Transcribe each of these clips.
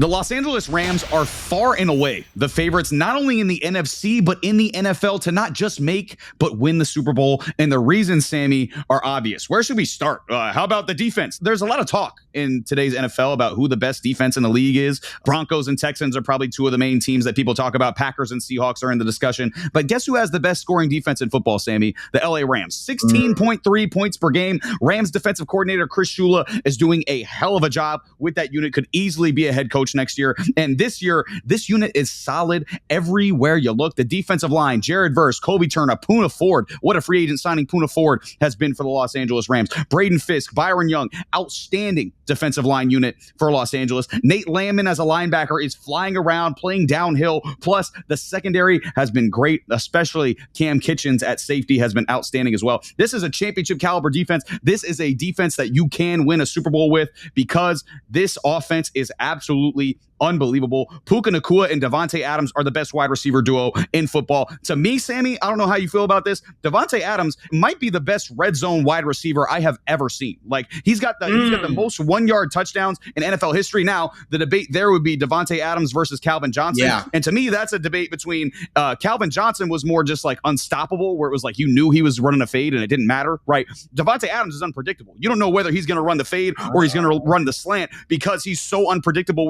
The Los Angeles Rams are far and away the favorites, not only in the NFC, but in the NFL to not just make, but win the Super Bowl. And the reasons, Sammy, are obvious. Where should we start? How about the defense? There's a lot of talk in today's NFL about who the best defense in the league is. Broncos and Texans are probably two of the main teams that people talk about. Packers and Seahawks are in the discussion. But guess who has the best scoring defense in football, Sammy? The LA Rams. 16.3 points per game. Rams defensive coordinator Chris Shula is doing a hell of a job with that unit. Could easily be a head coach next year. And this year, this unit is solid everywhere you look. The defensive line, Jared Verse, Kobe Turner, Poona Ford. What a free agent signing Poona Ford has been for the Los Angeles Rams. Braden Fisk, Byron Young, outstanding defensive line unit for Los Angeles. Nate Landman as a linebacker is flying around, playing downhill. Plus, the secondary has been great, especially Cam Kitchens at safety has been outstanding as well. This is a championship caliber defense. This is a defense that you can win a Super Bowl with because this offense is absolutely unbelievable. Puka Nacua and Davante Adams are the best wide receiver duo in football. To me, Sammy, I don't know how you feel about this. Davante Adams might be the best red zone wide receiver I have ever seen. Like he's got the most 1 yard touchdowns in NFL history. Now, the debate there would be Davante Adams versus Calvin Johnson. Yeah. And to me, that's a debate between Calvin Johnson was more just like unstoppable, where it was like you knew he was running a fade and it didn't matter, right? Davante Adams is unpredictable. You don't know whether he's going to run the fade or he's going to run the slant because he's so unpredictable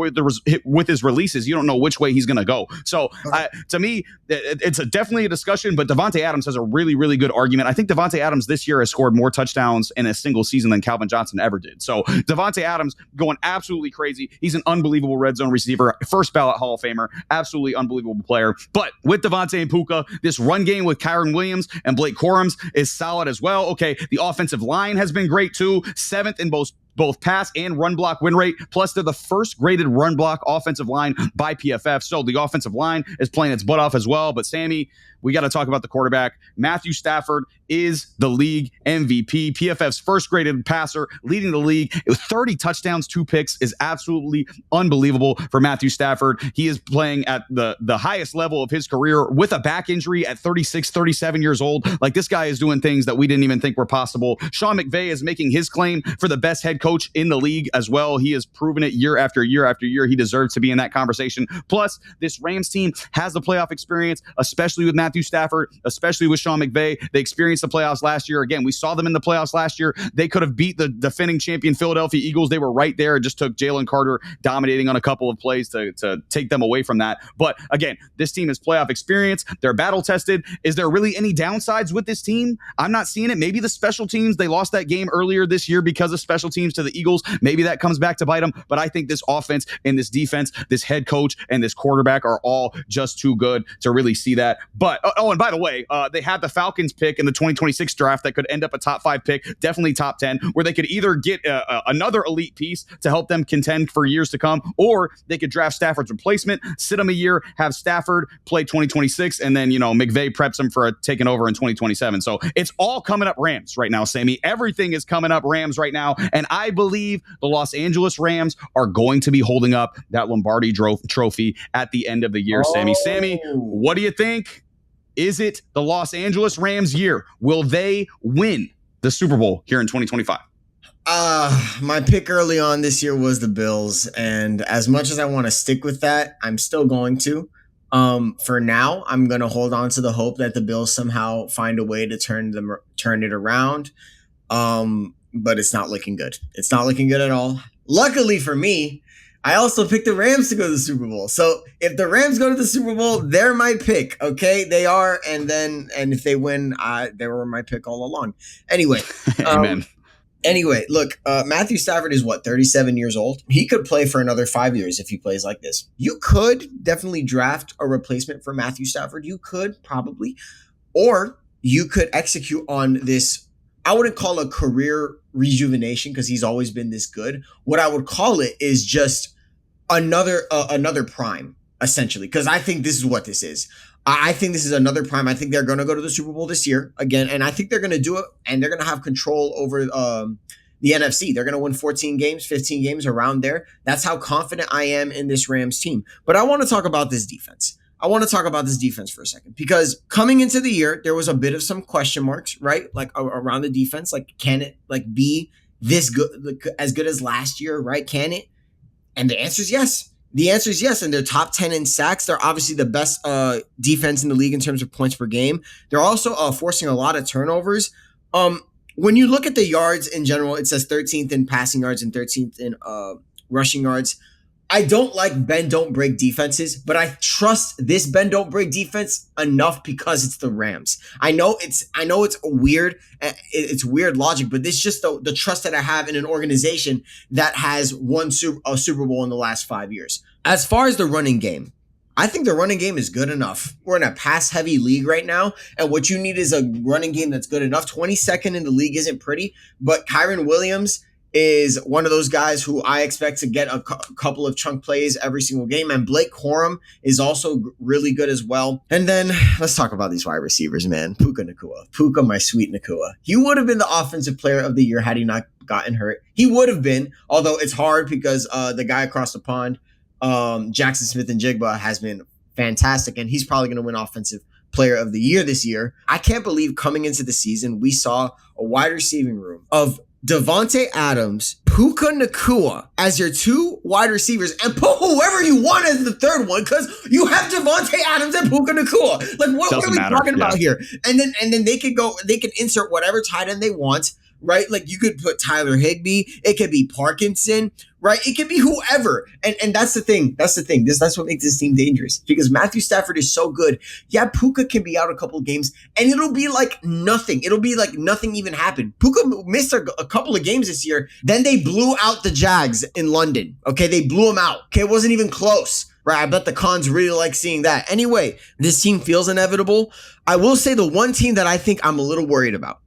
with his releases. You don't know which way he's going to go. So to me, it's definitely a discussion, but Davante Adams has a really, really good argument. I think Davante Adams this year has scored more touchdowns in a single season than Calvin Johnson ever did. So Davante Adams going absolutely crazy. He's an unbelievable red zone receiver, first ballot Hall of Famer, absolutely unbelievable player. But with Davante and Puka, this run game with Kyron Williams and Blake Corums is solid as well. Okay, the offensive line has been great too. 7th in both pass and run block win rate. Plus, they're the first graded run block offensive line by PFF. So the offensive line is playing its butt off as well. But Sammy, we got to talk about the quarterback. Matthew Stafford is the league MVP. PFF's first graded passer, leading the league with 30 touchdowns, 2 picks is absolutely unbelievable for Matthew Stafford. He is playing at the highest level of his career with a back injury at 36, 37 years old. Like this guy is doing things that we didn't even think were possible. Sean McVay is making his claim for the best head coach in the league as well. He has proven it year after year after year. He deserves to be in that conversation. Plus, this Rams team has the playoff experience, especially with Matthew Stafford, especially with Sean McVay. They experienced the playoffs last year. Again, we saw them in the playoffs last year. They could have beat the defending champion Philadelphia Eagles. They were right there. It just took Jalen Carter dominating on a couple of plays to take them away from that. But again, this team is playoff experience. They're battle tested. Is there really any downsides with this team? I'm not seeing it. Maybe the special teams, they lost that game earlier this year because of special teams to the Eagles. Maybe that comes back to bite them. But I think this offense and this defense, this head coach and this quarterback are all just too good to really see that. But, and by the way, they have the Falcons pick in the 2026 draft that could end up a top 5 pick, definitely top 10, where they could either get another elite piece to help them contend for years to come, or they could draft Stafford's replacement, sit him a year, have Stafford play 2026, and then, McVay preps him for taking over in 2027. So it's all coming up Rams right now, Sammy. Everything is coming up Rams right now. And I believe the Los Angeles Rams are going to be holding up that Lombardi trophy at the end of the year, Sammy. Sammy, what do you think? Is it the Los Angeles Rams year? Will they win the Super Bowl here in 2025? My pick early on this year was the Bills. And as much as I want to stick with that, I'm still going to. For now, I'm going to hold on to the hope that the Bills somehow find a way to turn it around. But it's not looking good. It's not looking good at all. Luckily for me, I also picked the Rams to go to the Super Bowl. So if the Rams go to the Super Bowl, they're my pick. Okay, they are. And if they win, they were my pick all along. Anyway, Amen. Anyway, look, Matthew Stafford is 37 years old. He could play for another 5 years if he plays like this. You could definitely draft a replacement for Matthew Stafford. You could probably, or you could execute on this. I wouldn't call it a career rejuvenation because he's always been this good. What I would call it is just another prime, essentially, because I think this is what this is. I think this is another prime. I think they're going to go to the Super Bowl this year again, and I think they're going to do it, and they're going to have control over the NFC. They're going to win 14 games, 15 games around there. That's how confident I am in this Rams team. But I want to talk about this defense. For a second, because coming into the year, there was a bit of some question marks, right? Like around the defense, like can it be this good, like, as good as last year, right? Can it? And the answer is yes. The answer is yes, and they're top 10 in sacks. They're obviously the best defense in the league in terms of points per game. They're also forcing a lot of turnovers. When you look at the yards in general, it says 13th in passing yards and 13th in rushing yards. I don't like bend don't break defenses, but I trust this bend don't break defense enough because it's the Rams. I know it's weird. It's weird logic, but this is just the trust that I have in an organization that has won a Super Bowl in the last 5 years. As far as the running game, I think the running game is good enough. We're in a pass-heavy league right now, and what you need is a running game that's good enough. 22nd in the league isn't pretty, but Kyren Williams is one of those guys who I expect to get a couple of chunk plays every single game. And Blake Corum is also really good as well. And then let's talk about these wide receivers, man. Puka Nacua. Puka, my sweet Nacua. He would have been the offensive player of the year had he not gotten hurt. He would have been, although it's hard because the guy across the pond, Jackson Smith-Njigba, has been fantastic. And he's probably going to win offensive player of the year this year. I can't believe coming into the season, we saw a wide receiving room of Davante Adams, Puka Nacua as your two wide receivers, and put whoever you want as the third one because you have Davante Adams and Puka Nacua. Like, what are we talking about here? And then they can insert whatever tight end they want, right? Like, you could put Tyler Higbee, it could be Parkinson, right? It could be whoever. And that's the thing. That's what makes this team dangerous because Matthew Stafford is so good. Yeah, Puka can be out a couple of games and it'll be like nothing. It'll be like nothing even happened. Puka missed a couple of games this year. Then they blew out the Jags in London. Okay, they blew them out. Okay, it wasn't even close. Right, I bet the Cons really like seeing that. Anyway, this team feels inevitable. I will say the one team that I think I'm a little worried about,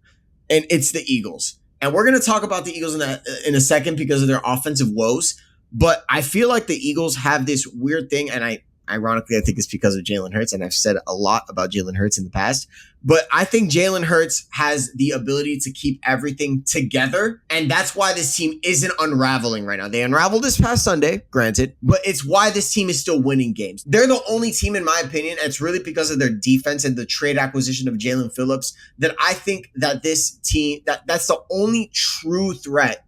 and it's the Eagles. And we're going to talk about the Eagles in a second because of their offensive woes. But I feel like the Eagles have this weird thing, and ironically, I think it's because of Jalen Hurts, and I've said a lot about Jalen Hurts in the past. But I think Jalen Hurts has the ability to keep everything together, and that's why this team isn't unraveling right now. They unraveled this past Sunday, granted, but it's why this team is still winning games. They're the only team, in my opinion, and it's really because of their defense and the trade acquisition of Jalen Phillips, that I think that this team, that's the only true threat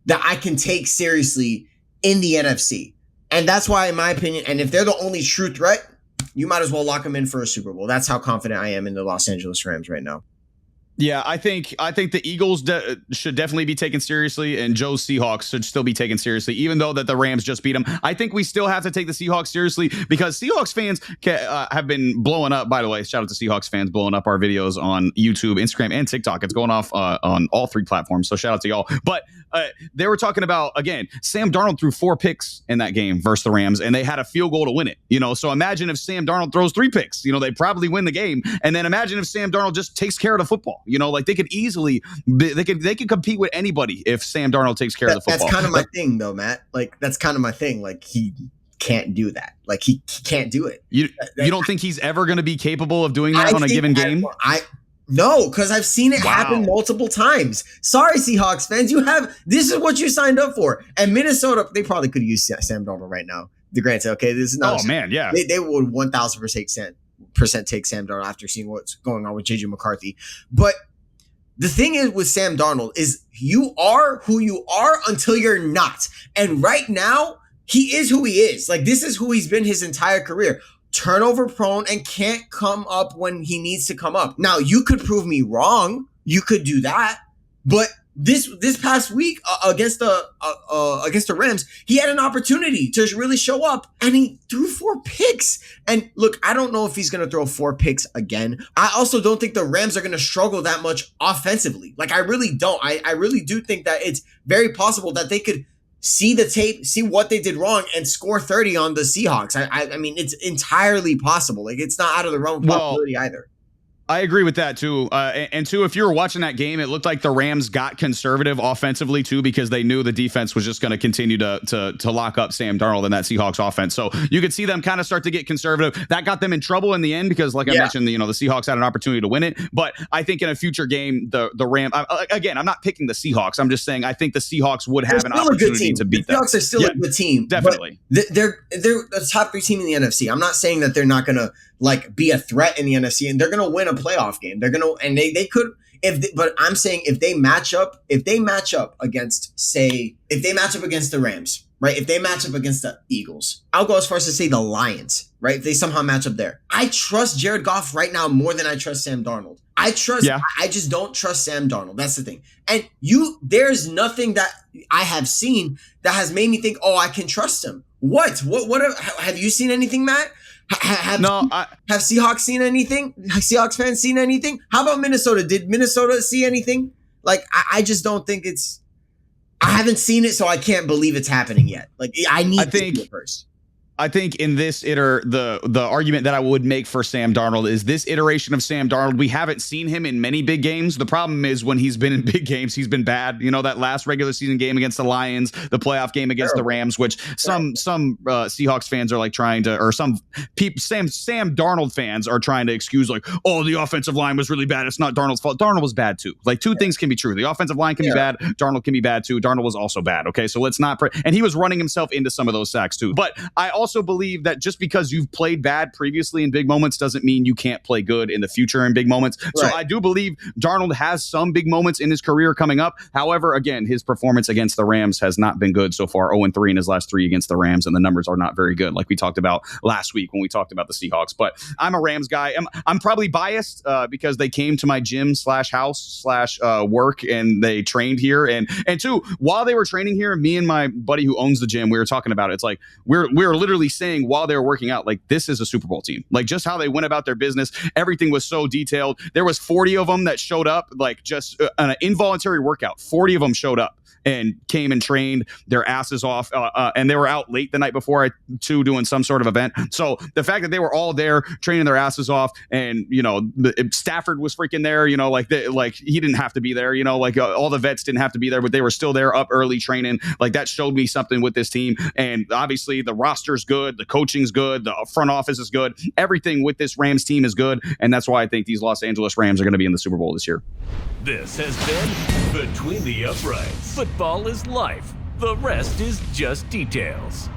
that I can take seriously in the NFC. And that's why, in my opinion, and if they're the only true threat, you might as well lock them in for a Super Bowl. That's how confident I am in the Los Angeles Rams right now. Yeah, I think the Eagles should definitely be taken seriously, and Joe's Seahawks should still be taken seriously, even though that the Rams just beat them. I think we still have to take the Seahawks seriously because Seahawks fans have been blowing up. By the way, shout out to Seahawks fans blowing up our videos on YouTube, Instagram, and TikTok. It's going off on all three platforms, so shout out to y'all. But they were talking about, again, Sam Darnold threw 4 picks in that game versus the Rams, and they had a field goal to win it. So imagine if Sam Darnold throws 3 picks. They probably win the game. And then imagine if Sam Darnold just takes care of the football. Like they could easily, they could compete with anybody if Sam Darnold takes care of the football. That's kind of my thing, though, Matt. Like, that's kind of my thing. Like, he can't do that. Like, he can't do it. You don't think he's ever going to be capable of doing that on a given game? No, because I've seen it happen multiple times. Sorry, Seahawks fans. This is what you signed up for. And Minnesota, they probably could use Sam Darnold right now. The granted, okay, this is not. Oh man, yeah, they would 1,000% take Sam Darnold after seeing what's going on with JJ McCarthy. But the thing is with Sam Darnold is you are who you are until you're not. And right now, he is who he is. Like, this is who he's been his entire career. Turnover prone and can't come up when he needs to come up. Now, you could prove me wrong. You could do that. But this past week against the Rams, he had an opportunity to really show up, and he threw 4 picks. And look, I don't know if he's going to throw 4 picks again. I also don't think the Rams are going to struggle that much offensively. Like, I really don't. I really do think that it's very possible that they could see the tape, see what they did wrong, and score 30 on the Seahawks. I mean, it's entirely possible. Like, it's not out of the realm of possibility either. I agree with that too. And two, if you were watching that game, it looked like the Rams got conservative offensively too, because they knew the defense was just going to continue to lock up Sam Darnold in that Seahawks offense. So you could see them kind of start to get conservative. That got them in trouble in the end because, like I mentioned, the Seahawks had an opportunity to win it. But I think in a future game, the Rams, again, I'm not picking the Seahawks. I'm just saying I think the Seahawks would have an opportunity to beat them. The Seahawks are still a good team. Definitely. They're the top 3 team in the NFC. I'm not saying that they're not going to be a threat in the NFC, and they're going to win a playoff game. They're going to, and they could, But I'm saying if they match up against the Rams, right? If they match up against the Eagles, I'll go as far as to say the Lions, right? If they somehow match up there, I trust Jared Goff right now more than I trust Sam Darnold. I just don't trust Sam Darnold. That's the thing. And there's nothing that I have seen that has made me think, oh, I can trust him. What have you seen anything, Matt? Have Seahawks seen anything? Have Seahawks fans seen anything? How about Minnesota? Did Minnesota see anything? Like, I just don't think I haven't seen it, so I can't believe it's happening yet. Like, I need to see it first. I think in this the argument that I would make for Sam Darnold is this iteration of Sam Darnold. We haven't seen him in many big games. The problem is when he's been in big games, he's been bad. You know, that last regular season game against the Lions, the playoff game against the Rams, which some Seahawks fans are like trying to, or some people, Sam Darnold fans are trying to excuse, like, oh, the offensive line was really bad. It's not Darnold's fault. Darnold was bad too. Like, two things can be true. The offensive line can be bad. Darnold can be bad too. Darnold was also bad. Okay, so let's not. And he was running himself into some of those sacks too. But I also believe that just because you've played bad previously in big moments doesn't mean you can't play good in the future in big moments. Right. So I do believe Darnold has some big moments in his career coming up. However, again, his performance against the Rams has not been good so far. 0-3 in his last 3 against the Rams, and the numbers are not very good, like we talked about last week when we talked about the Seahawks. But I'm a Rams guy. I'm probably biased because they came to my gym /house /work and they trained here. And two, while they were training here, me and my buddy who owns the gym, we were talking about it. It's like we're literally saying while they were working out, like, this is a Super Bowl team. Like, just how they went about their business, everything was so detailed. There was 40 of them that showed up, like, just an involuntary workout. 40 of them showed up and came and trained their asses off, and they were out late the night before too, doing some sort of event. So the fact that they were all there training their asses off, and Stafford was freaking there, like he didn't have to be there, like all the vets didn't have to be there, but they were still there up early training. Like, that showed me something with this team. And obviously the roster's good, the coaching's good, the front office is good, everything with this Rams team is good, and that's why I think these Los Angeles Rams are going to be in the Super Bowl this year. This has been Between the Uprights. Football is life. The rest is just details.